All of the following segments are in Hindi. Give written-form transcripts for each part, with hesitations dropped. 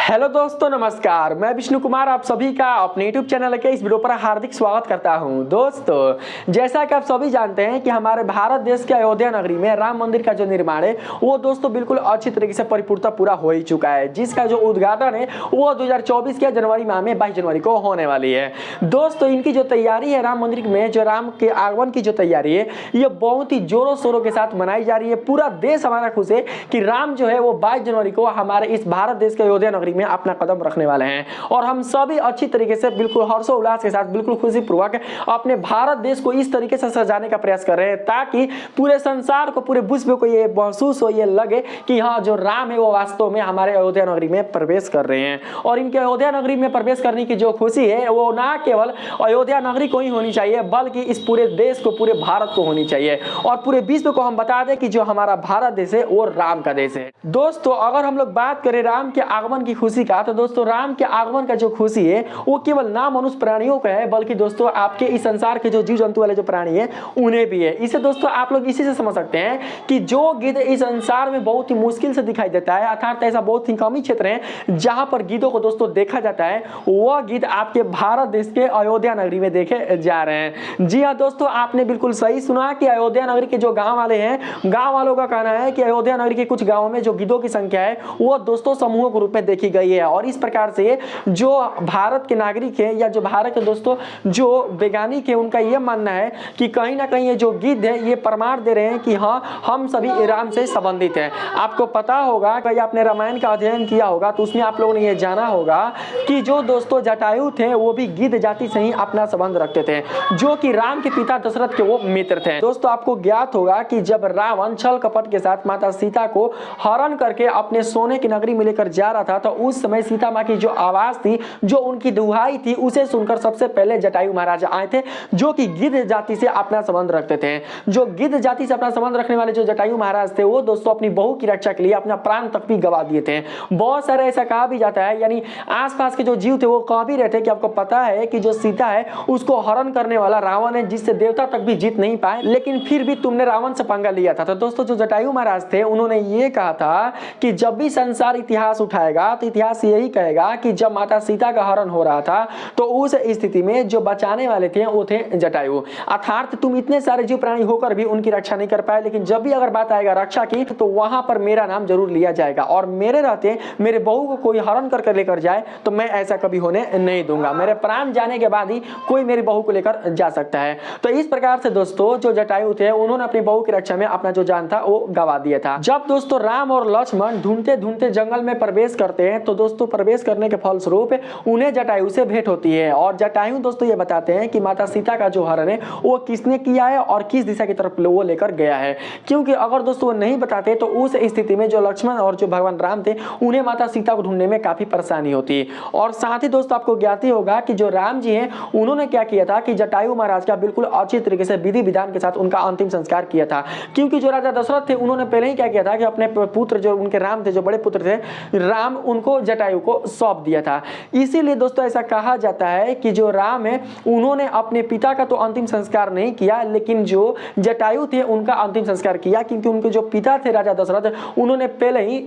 हेलो दोस्तों, नमस्कार। मैं विष्णु कुमार आप सभी का अपने यूट्यूब चैनल के इस वीडियो पर हार्दिक स्वागत करता हूं। दोस्तों, जैसा कि आप सभी जानते हैं कि हमारे भारत देश के अयोध्या नगरी में राम मंदिर का जो निर्माण है वो दोस्तों बिल्कुल अच्छी तरीके से परिपूर्णता पूरा हो ही चुका है, जिसका जो उद्घाटन है वो 2024 के जनवरी माह में 22 जनवरी को होने वाली है। दोस्तों, इनकी जो तैयारी है राम मंदिर में, जो राम के आगमन की जो तैयारी है ये बहुत ही जोरों शोरों के साथ मनाई जा रही है। पूरा देश हमारा खुश है कि राम जो है वो 22 जनवरी को हमारे इस भारत देश के अयोध्या नगरी में अपना कदम रखने वाले हैं और हम सभी अच्छी तरीके से बिल्कुल हर्षोल्लास के साथ बिल्कुल खुशीपूर्वक अपने भारत देश को इस तरीके से सजाने का प्रयास कर रहे हैं ताकि पूरे संसार को, पूरे विश्व को ये महसूस हो, ये लगे कि हाँ, जो राम है वो वास्तव में हमारे अयोध्या नगरी में प्रवेश कर रहे हैं। और इनके अयोध्या नगरी में प्रवेश करने की जो खुशी है वो ना केवल अयोध्या नगरी को ही होनी चाहिए बल्कि इस पूरे देश को, पूरे भारत को होनी चाहिए और पूरे विश्व को हम बता दें कि जो हमारा भारत देश है वो राम का देश है। दोस्तों, अगर हम लोग बात करें राम के आगमन की खुशी का, तो दोस्तों राम के आगमन का जो खुशी है वो केवल ना मनुष्य प्राणियों का है बल्कि दोस्तों आपके इस संसार के जो जीव जंतु वाले जो प्राणी है उन्हें भी है। इसे दोस्तों आप लोग इसी से समझ सकते हैं कि जो गिद्ध इस संसार में बहुत ही मुश्किल से दिखाई देता है, अर्थात ऐसा बहुत ही कम ही क्षेत्र है जहां पर गिद्धों को दोस्तों देखा जाता है, वह गिद्ध आपके भारत देश के अयोध्या नगरी में देखे जा रहे हैं। जी हाँ दोस्तों, आपने बिल्कुल सही सुना कि अयोध्या नगरी के जो गांव वाले हैं, गांव वालों का कहना है कि अयोध्या नगरी के कुछ गांवों में जो गिद्धों की संख्या है वो दोस्तों समूहों के रूप में देखी गई है। और इस प्रकार से जो भारत के नागरिक हैं या जो भारत के दोस्तों जो वैज्ञानिक है उनका यह मानना है कि कहीं ना कहीं ये जो गिद्ध है ये प्रमाण दे रहे हैं कि हाँ, हम सभी राम से संबंधित हैं। आपको पता होगा कि आपने रामायण का अध्ययन किया होगा तो उसमें आप लोगों ने ये जाना होगा कि जो दोस्तों जटायु थे वो भी गिद्ध जाति से ही अपना संबंध रखते थे, जो कि राम के पिता दशरथ के वो मित्र थे। दोस्तों, आपको ज्ञात होगा कि जब रावण छल कपट के साथ माता सीता को हरण करके अपने सोने की नगरी में लेकर जा रहा था तो उस समय सीता माँ की जो आवाज थी, जो उनकी दुहाई थी, उसे सुनकर सबसे पहले जटायु महाराज आए थे, जो कि गिद्ध जाति से अपना संबंध रखते थे। जो गिद्ध जाति से अपना संबंध रखने वाले जो जटायु महाराज थे वो दोस्तों अपनी बहू की रक्षा के लिए अपना प्राण तक भी गवा दिए थे। बहुत सारे ऐसा कहा भी जाता है, यानी आसपास के जो जीव थे वो कह भी रहे थे कि आपको पता है कि जो सीता है उसको हरण करने वाला रावण है, जिससे देवता तक भी जीत नहीं पाए, लेकिन फिर भी तुमने रावण से पंगा लिया था। तो दोस्तों जो जटायु महाराज थे उन्होंने ये कहा था कि जब भी संसार इतिहास उठाएगा तो इतिहास यही कहेगा कि जब माता सीता का हरण हो रहा था तो उस स्थिति में जो बचाने वाले थे वो थे जटायु। अर्थात तुम इतने सारे जीव प्राणी होकर भी उनकी रक्षा नहीं कर पाए, लेकिन जब भी अगर बात आएगा रक्षा की तो वहां पर मेरा नाम जरूर लिया जाएगा और मेरे रहते मेरे बहू को कोई हरण करके लेकर जाए तो मैं ऐसा कभी होने नहीं दूंगा। मेरे प्राण जाने के बाद ही कोई मेरी बहू को लेकर जा सकता है। तो इस प्रकार से दोस्तों जो जटायु थे उन्होंने अपनी बहू की रक्षा में अपना जो जान था वो गवा दिया था। जब दोस्तों राम और लक्ष्मण ढूंढते ढूंढते जंगल में प्रवेश करते हैं तो दोस्तों प्रवेश करने के फलस्वरूप उन्हें जटायु से भेंट होती है और जटायु दोस्तों ये बताते हैं कि माता सीता का जो हरण है वो किसने किया है और किस दिशा की तरफ वो लेकर गया है, क्योंकि अगर दोस्तों वो नहीं बताते तो उस स्थिति में जो लक्ष्मण और जो भगवान राम थे उन्हें माता सीता को ढूंढने में काफी परेशानी होती है। और साथ ही दोस्तों आपको ज्ञात ही होगा कि जो राम जी हैं उन्होंने क्या किया था कि जटायु महाराज का बिल्कुल अच्छी तरीके से विधि विधान के साथ उनका अंतिम संस्कार किया था, क्योंकि जो राजा दशरथ थे उन्होंने पहले ही क्या किया था कि अपने पुत्र जो उनके राम थे, जो बड़े पुत्र थे राम, उनको जटायु को सौंप दिया था। इसीलिए दोस्तों ऐसा कहा जाता है कि जो राम है उन्होंने अपने पिता का तो अंतिम संस्कार नहीं किया, लेकिन जो जटायु थे उनका अंतिम संस्कार किया, क्योंकि उनके जो पिता थे राजा दशरथ उन्होंने पहले ही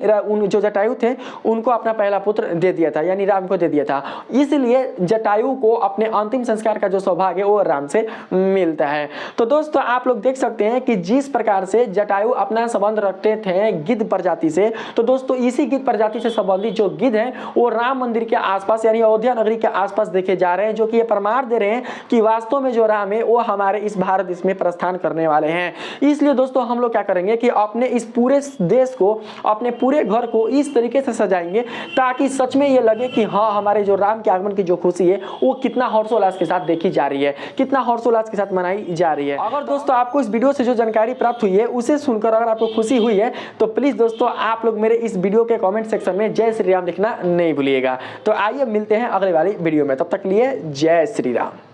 जो जटायु थे उनको अपना पहला पुत्र दे दिया था, यानी राम को दे दिया था। इसलिए जटायु को अपने अंतिम संस्कार का जो सौभाग्य वो राम से मिलता है। तो दोस्तों आप लोग देख सकते हैं कि जिस प्रकार से जटायु अपना संबंध रखते थे गिद्ध प्रजाति से, तो दोस्तों इसी गिद्ध प्रजाति से संबंधित जो गिद्ध है वो राम मंदिर के आसपास यानी अयोध्या नगरी के आसपास देखे जा रहे हैं, जो कि ये प्रमाण दे रहे हैं कि वास्तव में जो राम है वो हमारे इस भारत देश में प्रस्थान करने वाले हैं। इसलिए दोस्तों हम लोग क्या करेंगे कि अपने इस पूरे देश को, अपने पूरे घर को इस तरीके से सजाएंगे ताकि सच में ये लगे कि हाँ, हमारे जो राम के आगमन की जो खुशी है वो कितना हर्षोल्लास के साथ देखी जा रही है, कितना हर्षोल्लास के साथ मनाई जा रही है। अगर दोस्तों आपको इस वीडियो से जो जानकारी प्राप्त हुई है उसे सुनकर अगर आपको खुशी हुई है तो प्लीज दोस्तों आप लोग मेरे इस वीडियो के कमेंट सेक्शन में जय श्री राम लिखना नहीं भूलिएगा। तो आइए मिलते हैं अगले वाली वीडियो में, तब तक लिए जय श्री राम।